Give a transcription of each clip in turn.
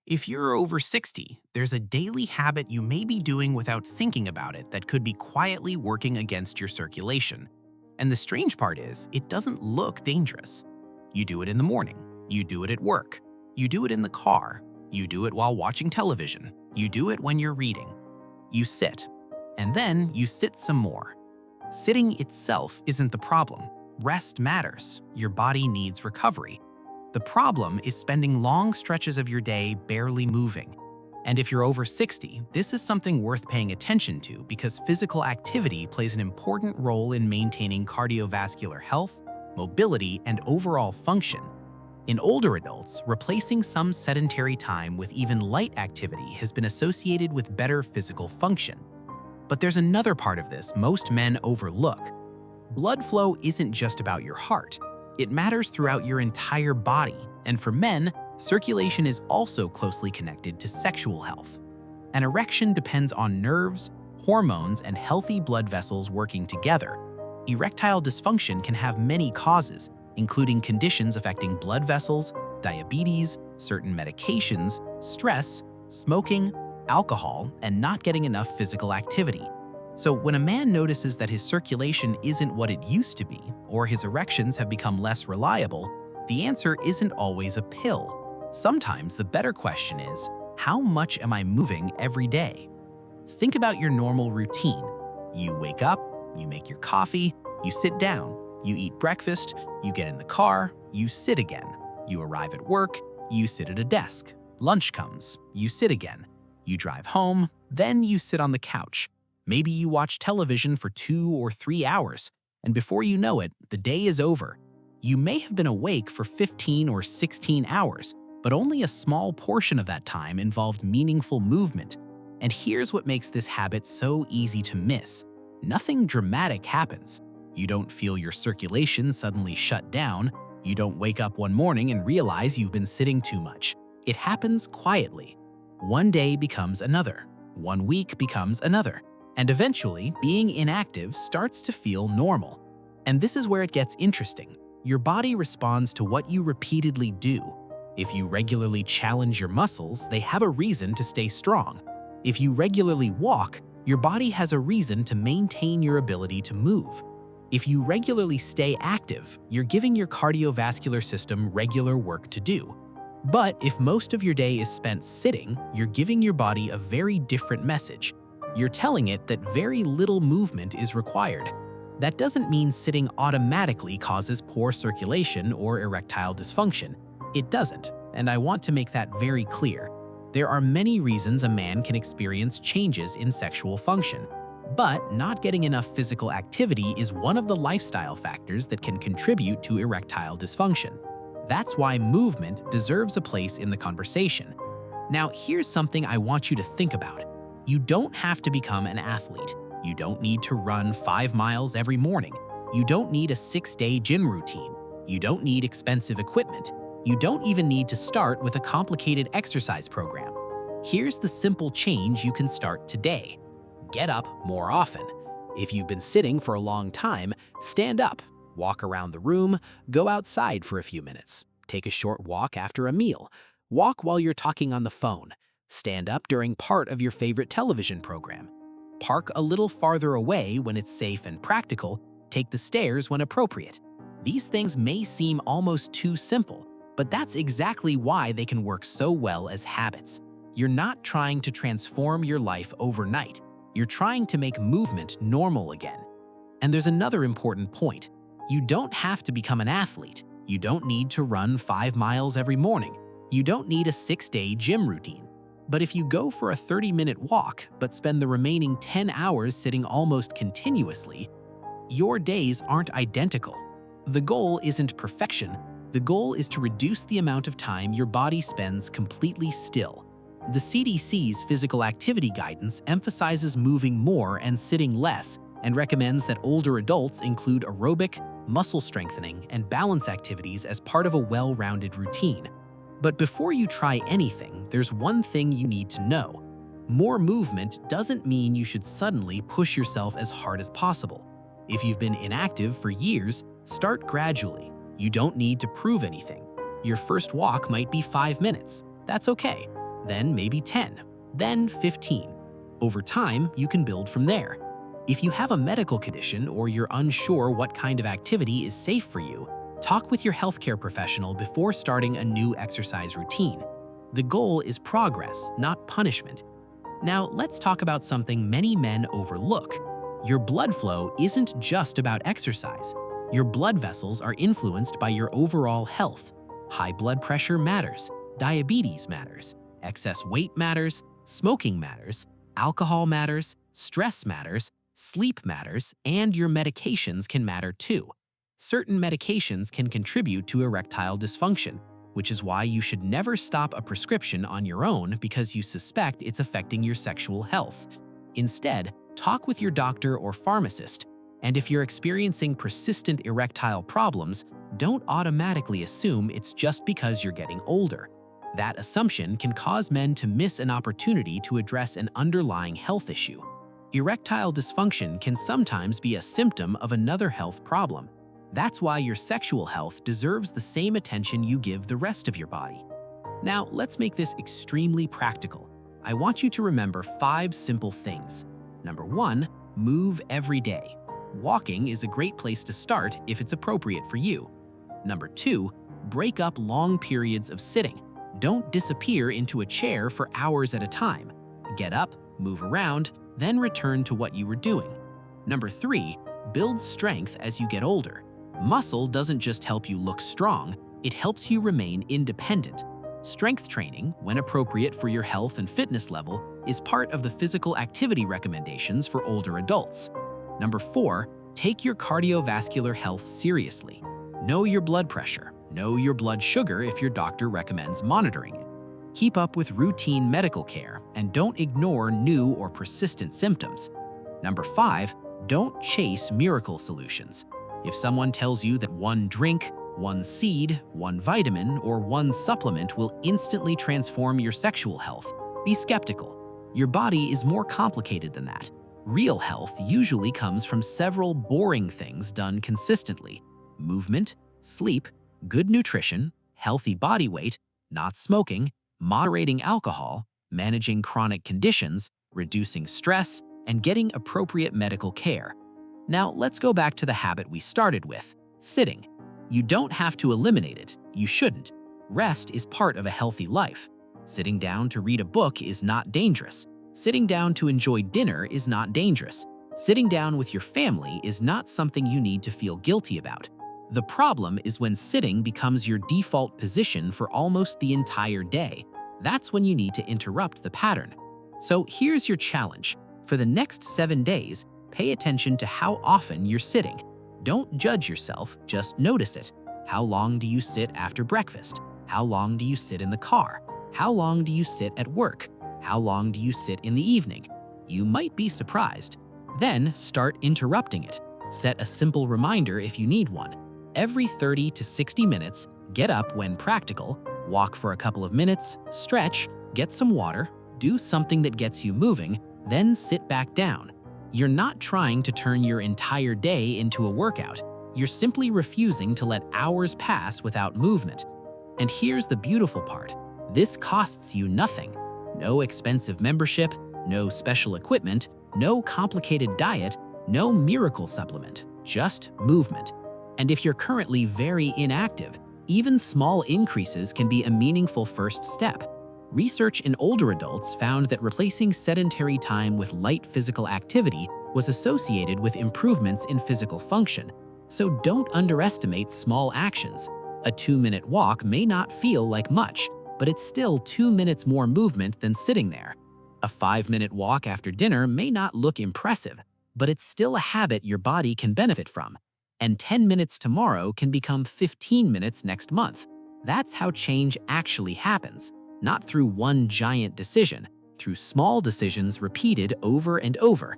If you're over 60, there's a daily habit you may be doing without thinking about it that could be quietly working against your circulation. And the strange part is, it doesn't look dangerous. You do it in the morning, you do it at work, you do it in the car, you do it while watching television, you do it when you're reading. You sit, and then you sit some more. Sitting itself isn't the problem. Rest matters. Your body needs recovery. The problem is spending long stretches of your day barely moving. And if you're over 60, this is something worth paying attention to because physical activity plays an important role in maintaining cardiovascular health, mobility, and overall function. In older adults, replacing some sedentary time with even light activity has been associated with better physical function. But there's another part of this most men overlook. Blood flow isn't just about your heart. It matters throughout your entire body, and for men, circulation is also closely connected to sexual health. An erection depends on nerves, hormones, and healthy blood vessels working together. Erectile dysfunction can have many causes, including conditions affecting blood vessels, diabetes, certain medications, stress, smoking, alcohol, and not getting enough physical activity. So when a man notices that his circulation isn't what it used to be, or his erections have become less reliable, the answer isn't always a pill. Sometimes the better question is, how much am I moving every day? Think about your normal routine. You wake up, you make your coffee, you sit down, you eat breakfast, you get in the car, you sit again. You arrive at work, you sit at a desk. Lunch comes, you sit again. You drive home, then you sit on the couch. Maybe you watch television for 2 or 3 hours, and before you know it, the day is over. You may have been awake for 15 or 16 hours, but only a small portion of that time involved meaningful movement. And here's what makes this habit so easy to miss. Nothing dramatic happens. You don't feel your circulation suddenly shut down. You don't wake up one morning and realize you've been sitting too much. It happens quietly. One day becomes another. One week becomes another. And eventually, being inactive starts to feel normal. And this is where it gets interesting. Your body responds to what you repeatedly do. If you regularly challenge your muscles, they have a reason to stay strong. If you regularly walk, your body has a reason to maintain your ability to move. If you regularly stay active, you're giving your cardiovascular system regular work to do. But if most of your day is spent sitting, you're giving your body a very different message. You're telling it that very little movement is required. That doesn't mean sitting automatically causes poor circulation or erectile dysfunction. It doesn't, and I want to make that very clear. There are many reasons a man can experience changes in sexual function, but not getting enough physical activity is one of the lifestyle factors that can contribute to erectile dysfunction. That's why movement deserves a place in the conversation. Now, here's something I want you to think about. You don't have to become an athlete. You don't need to run 5 miles every morning. You don't need a 6-day gym routine. You don't need expensive equipment. You don't even need to start with a complicated exercise program. Here's the simple change you can start today. Get up more often. If you've been sitting for a long time, stand up. Walk around the room, go outside for a few minutes. Take a short walk after a meal. Walk while you're talking on the phone. Stand up during part of your favorite television program. Park a little farther away when it's safe and practical. Take the stairs when appropriate. These things may seem almost too simple, but that's exactly why they can work so well as habits. You're not trying to transform your life overnight. You're trying to make movement normal again. And there's another important point. You don't have to become an athlete. You don't need to run 5 miles every morning. You don't need a 6-day gym routine. But if you go for a 30-minute walk but spend the remaining 10 hours sitting almost continuously, your days aren't identical. The goal isn't perfection. The goal is to reduce the amount of time your body spends completely still. The CDC's physical activity guidance emphasizes moving more and sitting less and recommends that older adults include aerobic, muscle strengthening, and balance activities as part of a well-rounded routine. But before you try anything, there's one thing you need to know. More movement doesn't mean you should suddenly push yourself as hard as possible. If you've been inactive for years, start gradually. You don't need to prove anything. Your first walk might be 5 minutes. That's okay. then maybe 10, then 15. Over time, you can build from there. If you have a medical condition or you're unsure what kind of activity is safe for you, talk with your healthcare professional before starting a new exercise routine. The goal is progress, not punishment. Now, let's talk about something many men overlook. Your blood flow isn't just about exercise. Your blood vessels are influenced by your overall health. High blood pressure matters, diabetes matters, excess weight matters, smoking matters, alcohol matters, stress matters, sleep matters, and your medications can matter too. Certain medications can contribute to erectile dysfunction, which is why you should never stop a prescription on your own because you suspect it's affecting your sexual health. Instead, talk with your doctor or pharmacist, and if you're experiencing persistent erectile problems, don't automatically assume it's just because you're getting older. That assumption can cause men to miss an opportunity to address an underlying health issue. Erectile dysfunction can sometimes be a symptom of another health problem. That's why your sexual health deserves the same attention you give the rest of your body. Now, let's make this extremely practical. I want you to remember 5 simple things. Number 1, move every day. Walking is a great place to start if it's appropriate for you. Number 2, break up long periods of sitting. Don't disappear into a chair for hours at a time. Get up, move around, then return to what you were doing. Number 3, build strength as you get older. Muscle doesn't just help you look strong, it helps you remain independent. Strength training, when appropriate for your health and fitness level, is part of the physical activity recommendations for older adults. Number 4, take your cardiovascular health seriously. Know your blood pressure, know your blood sugar if your doctor recommends monitoring it. Keep up with routine medical care and don't ignore new or persistent symptoms. Number 5, don't chase miracle solutions. If someone tells you that one drink, one seed, one vitamin, or one supplement will instantly transform your sexual health, be skeptical. Your body is more complicated than that. Real health usually comes from several boring things done consistently: movement, sleep, good nutrition, healthy body weight, not smoking, moderating alcohol, managing chronic conditions, reducing stress, and getting appropriate medical care. Now, let's go back to the habit we started with, sitting. You don't have to eliminate it, you shouldn't. Rest is part of a healthy life. Sitting down to read a book is not dangerous. Sitting down to enjoy dinner is not dangerous. Sitting down with your family is not something you need to feel guilty about. The problem is when sitting becomes your default position for almost the entire day. That's when you need to interrupt the pattern. So here's your challenge. For the next 7 days, pay attention to how often you're sitting. Don't judge yourself, just notice it. How long do you sit after breakfast? How long do you sit in the car? How long do you sit at work? How long do you sit in the evening? You might be surprised. Then start interrupting it. Set a simple reminder if you need one. Every 30 to 60 minutes, get up when practical, walk for a couple of minutes, stretch, get some water, do something that gets you moving, then sit back down. You're not trying to turn your entire day into a workout. You're simply refusing to let hours pass without movement. And here's the beautiful part. This costs you nothing. No expensive membership, no special equipment, no complicated diet, no miracle supplement, just movement. And if you're currently very inactive, even small increases can be a meaningful first step. Research in older adults found that replacing sedentary time with light physical activity was associated with improvements in physical function. So don't underestimate small actions. A 2-minute walk may not feel like much, but it's still 2 minutes more movement than sitting there. A 5-minute walk after dinner may not look impressive, but it's still a habit your body can benefit from. And 10 minutes tomorrow can become 15 minutes next month. That's how change actually happens. Not through one giant decision, through small decisions repeated over and over.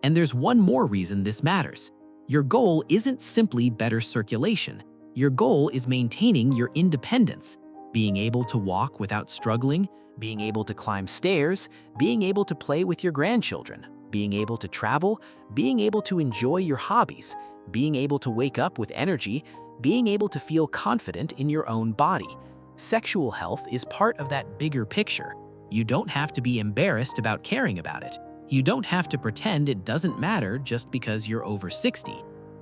And there's one more reason this matters. Your goal isn't simply better circulation. Your goal is maintaining your independence, being able to walk without struggling, being able to climb stairs, being able to play with your grandchildren, being able to travel, being able to enjoy your hobbies, being able to wake up with energy, being able to feel confident in your own body. Sexual health is part of that bigger picture. You don't have to be embarrassed about caring about it. You don't have to pretend it doesn't matter just because you're over 60.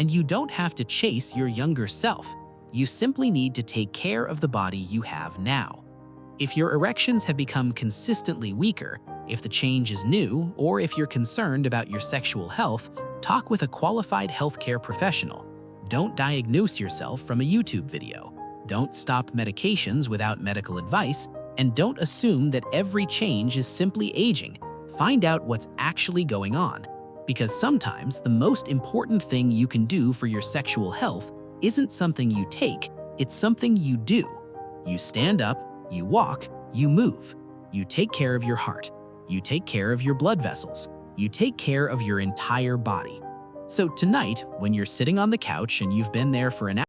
And you don't have to chase your younger self. You simply need to take care of the body you have now. If your erections have become consistently weaker, if the change is new, or if you're concerned about your sexual health, talk with a qualified healthcare professional. Don't diagnose yourself from a YouTube video. Don't stop medications without medical advice, and don't assume that every change is simply aging. Find out what's actually going on. Because sometimes the most important thing you can do for your sexual health isn't something you take, it's something you do. You stand up, you walk, you move. You take care of your heart. You take care of your blood vessels. You take care of your entire body. So tonight, when you're sitting on the couch and you've been there for an hour,